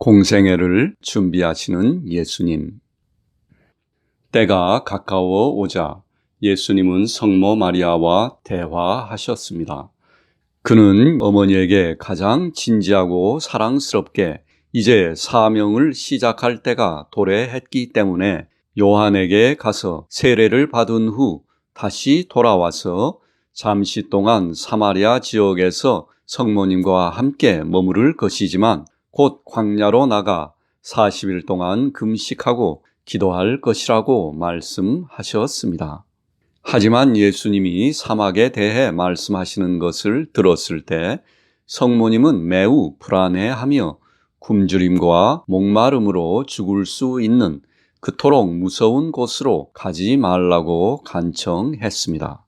공생애를 준비하시는 예수님. 때가 가까워 오자 예수님은 성모 마리아와 대화하셨습니다. 그는 어머니에게 가장 진지하고 사랑스럽게 이제 사명을 시작할 때가 도래했기 때문에 요한에게 가서 세례를 받은 후 다시 돌아와서 잠시 동안 사마리아 지역에서 성모님과 함께 머무를 것이지만 곧 광야로 나가 40일 동안 금식하고 기도할 것이라고 말씀하셨습니다. 하지만 예수님이 사막에 대해 말씀하시는 것을 들었을 때 성모님은 매우 불안해하며 굶주림과 목마름으로 죽을 수 있는 그토록 무서운 곳으로 가지 말라고 간청했습니다.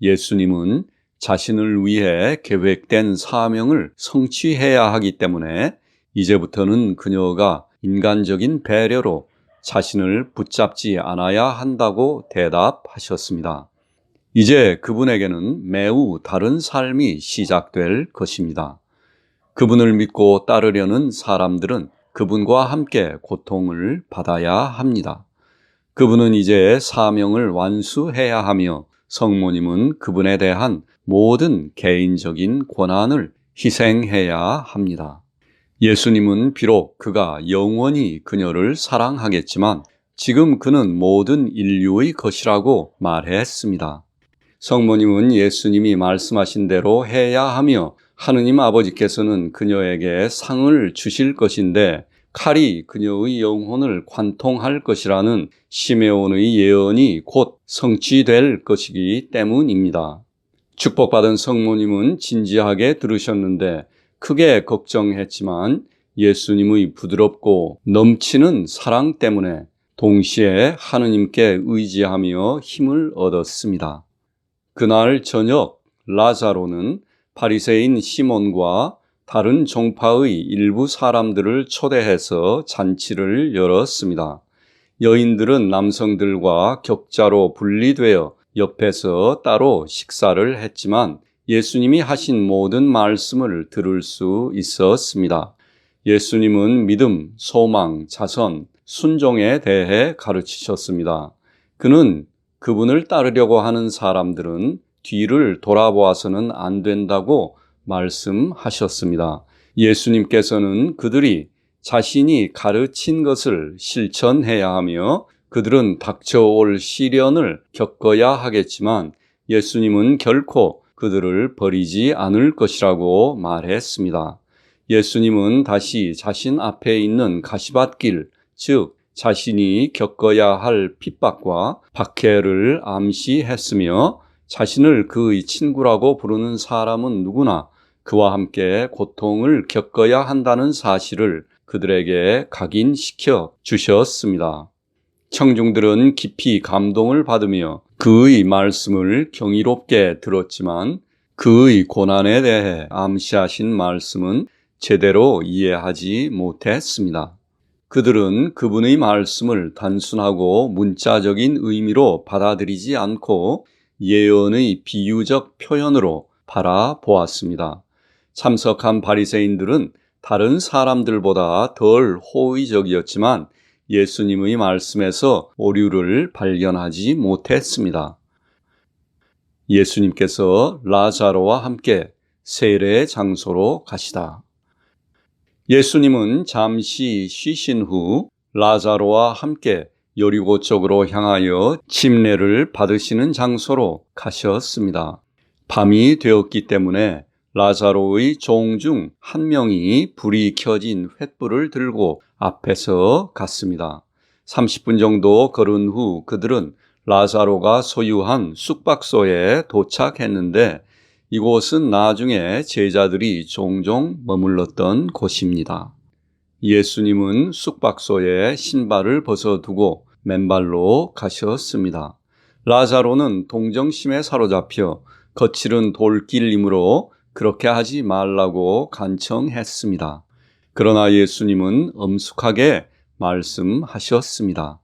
예수님은 자신을 위해 계획된 사명을 성취해야 하기 때문에 이제부터는 그녀가 인간적인 배려로 자신을 붙잡지 않아야 한다고 대답하셨습니다. 이제 그분에게는 매우 다른 삶이 시작될 것입니다. 그분을 믿고 따르려는 사람들은 그분과 함께 고통을 받아야 합니다. 그분은 이제 사명을 완수해야 하며 성모님은 그분에 대한 모든 개인적인 권한을 희생해야 합니다. 예수님은 비록 그가 영원히 그녀를 사랑하겠지만 지금 그는 모든 인류의 것이라고 말했습니다. 성모님은 예수님이 말씀하신 대로 해야 하며 하느님 아버지께서는 그녀에게 상을 주실 것인데 칼이 그녀의 영혼을 관통할 것이라는 시메온의 예언이 곧 성취될 것이기 때문입니다. 축복받은 성모님은 진지하게 들으셨는데 크게 걱정했지만 예수님의 부드럽고 넘치는 사랑 때문에 동시에 하느님께 의지하며 힘을 얻었습니다. 그날 저녁 라자로는 바리새인 시몬과 다른 종파의 일부 사람들을 초대해서 잔치를 열었습니다. 여인들은 남성들과 격자로 분리되어 옆에서 따로 식사를 했지만 예수님이 하신 모든 말씀을 들을 수 있었습니다. 예수님은 믿음, 소망, 자선, 순종에 대해 가르치셨습니다. 그는 그분을 따르려고 하는 사람들은 뒤를 돌아보아서는 안 된다고 말씀하셨습니다. 예수님께서는 그들이 자신이 가르친 것을 실천해야 하며 그들은 닥쳐올 시련을 겪어야 하겠지만 예수님은 결코 그들을 버리지 않을 것이라고 말했습니다. 예수님은 다시 자신 앞에 있는 가시밭길, 즉 자신이 겪어야 할 핍박과 박해를 암시했으며 자신을 그의 친구라고 부르는 사람은 누구나 그와 함께 고통을 겪어야 한다는 사실을 그들에게 각인시켜 주셨습니다. 청중들은 깊이 감동을 받으며 그의 말씀을 경이롭게 들었지만 그의 고난에 대해 암시하신 말씀은 제대로 이해하지 못했습니다. 그들은 그분의 말씀을 단순하고 문자적인 의미로 받아들이지 않고 예언의 비유적 표현으로 바라보았습니다. 참석한 바리새인들은 다른 사람들보다 덜 호의적이었지만 예수님의 말씀에서 오류를 발견하지 못했습니다. 예수님께서 라자로와 함께 세례 장소로 가시다. 예수님은 잠시 쉬신 후 라자로와 함께 여리고 쪽으로 향하여 침례를 받으시는 장소로 가셨습니다. 밤이 되었기 때문에 라자로의 종 중 한 명이 불이 켜진 횃불을 들고 앞에서 갔습니다. 30분 정도 걸은 후 그들은 라자로가 소유한 숙박소에 도착했는데 이곳은 나중에 제자들이 종종 머물렀던 곳입니다. 예수님은 숙박소에 신발을 벗어두고 맨발로 가셨습니다. 라자로는 동정심에 사로잡혀 거칠은 돌길이므로 그렇게 하지 말라고 간청했습니다. 그러나 예수님은 엄숙하게 말씀하셨습니다.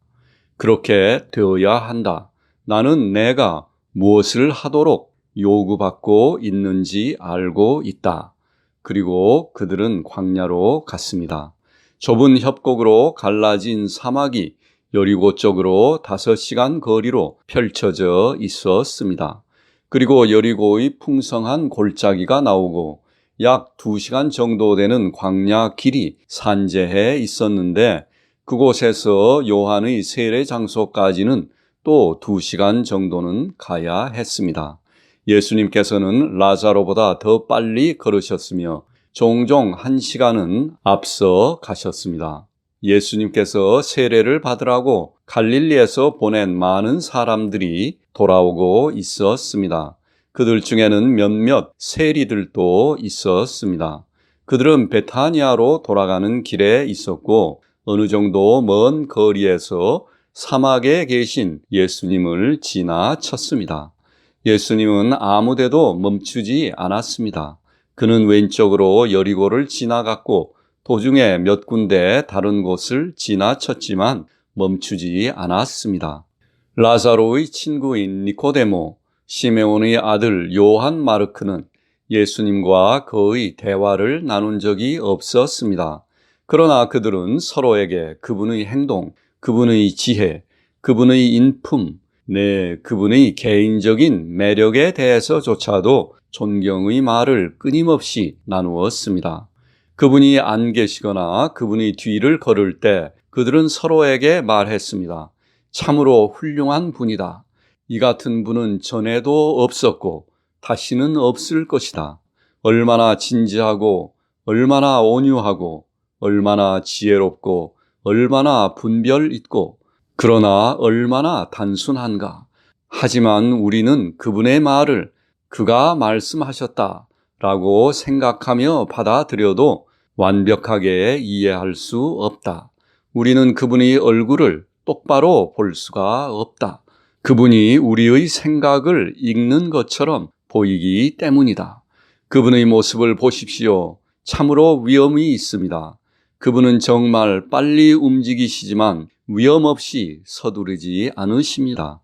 그렇게 되어야 한다. 나는 내가 무엇을 하도록 요구받고 있는지 알고 있다. 그리고 그들은 광야로 갔습니다. 좁은 협곡으로 갈라진 사막이 여리고 쪽으로 5시간 거리로 펼쳐져 있었습니다. 그리고 여리고의 풍성한 골짜기가 나오고 약 2시간 정도 되는 광야 길이 산재해 있었는데 그곳에서 요한의 세례 장소까지는 또 2시간 정도는 가야 했습니다. 예수님께서는 라자로보다 더 빨리 걸으셨으며 종종 1시간은 앞서 가셨습니다. 예수님께서 세례를 받으라고 갈릴리에서 보낸 많은 사람들이 돌아오고 있었습니다. 그들 중에는 몇몇 세리들도 있었습니다. 그들은 베타니아로 돌아가는 길에 있었고 어느 정도 먼 거리에서 사막에 계신 예수님을 지나쳤습니다. 예수님은 아무데도 멈추지 않았습니다. 그는 왼쪽으로 여리고를 지나갔고 도중에 몇 군데 다른 곳을 지나쳤지만 멈추지 않았습니다. 라자로의 친구인 니코데모, 시메온의 아들 요한 마르크는 예수님과 거의 대화를 나눈 적이 없었습니다. 그러나 그들은 서로에게 그분의 행동, 그분의 지혜, 그분의 인품, 그분의 개인적인 매력에 대해서조차도 존경의 말을 끊임없이 나누었습니다. 그분이 안 계시거나 그분의 뒤를 걸을 때 그들은 서로에게 말했습니다. 참으로 훌륭한 분이다. 이 같은 분은 전에도 없었고 다시는 없을 것이다. 얼마나 진지하고 얼마나 온유하고 얼마나 지혜롭고 얼마나 분별 있고 그러나 얼마나 단순한가. 하지만 우리는 그분의 말을 그가 말씀하셨다라고 생각하며 받아들여도 완벽하게 이해할 수 없다. 우리는 그분의 얼굴을 똑바로 볼 수가 없다. 그분이 우리의 생각을 읽는 것처럼 보이기 때문이다. 그분의 모습을 보십시오. 참으로 위험이 있습니다. 그분은 정말 빨리 움직이시지만 위험 없이 서두르지 않으십니다.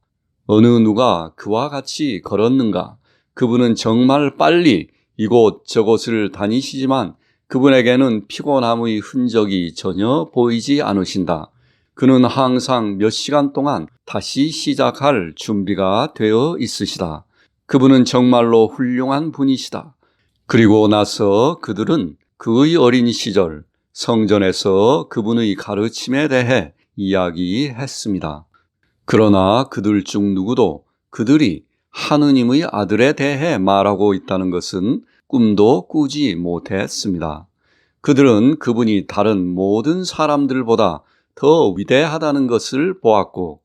어느 누가 그와 같이 걸었는가? 그분은 정말 빨리 이곳 저곳을 다니시지만 그분에게는 피곤함의 흔적이 전혀 보이지 않으신다. 그는 항상 몇 시간 동안 다시 시작할 준비가 되어 있으시다. 그분은 정말로 훌륭한 분이시다. 그리고 나서 그들은 그의 어린 시절 성전에서 그분의 가르침에 대해 이야기했습니다. 그러나 그들 중 누구도 그들이 하느님의 아들에 대해 말하고 있다는 것은 꿈도 꾸지 못했습니다. 그들은 그분이 다른 모든 사람들보다 더 위대하다는 것을 보았고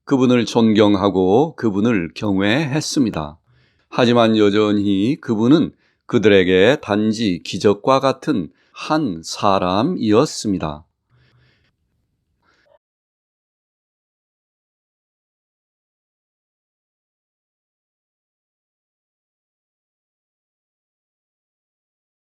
그분을 존경하고 그분을 경외했습니다. 하지만 여전히 그분은 그들에게 단지 기적과 같은 한 사람이었습니다.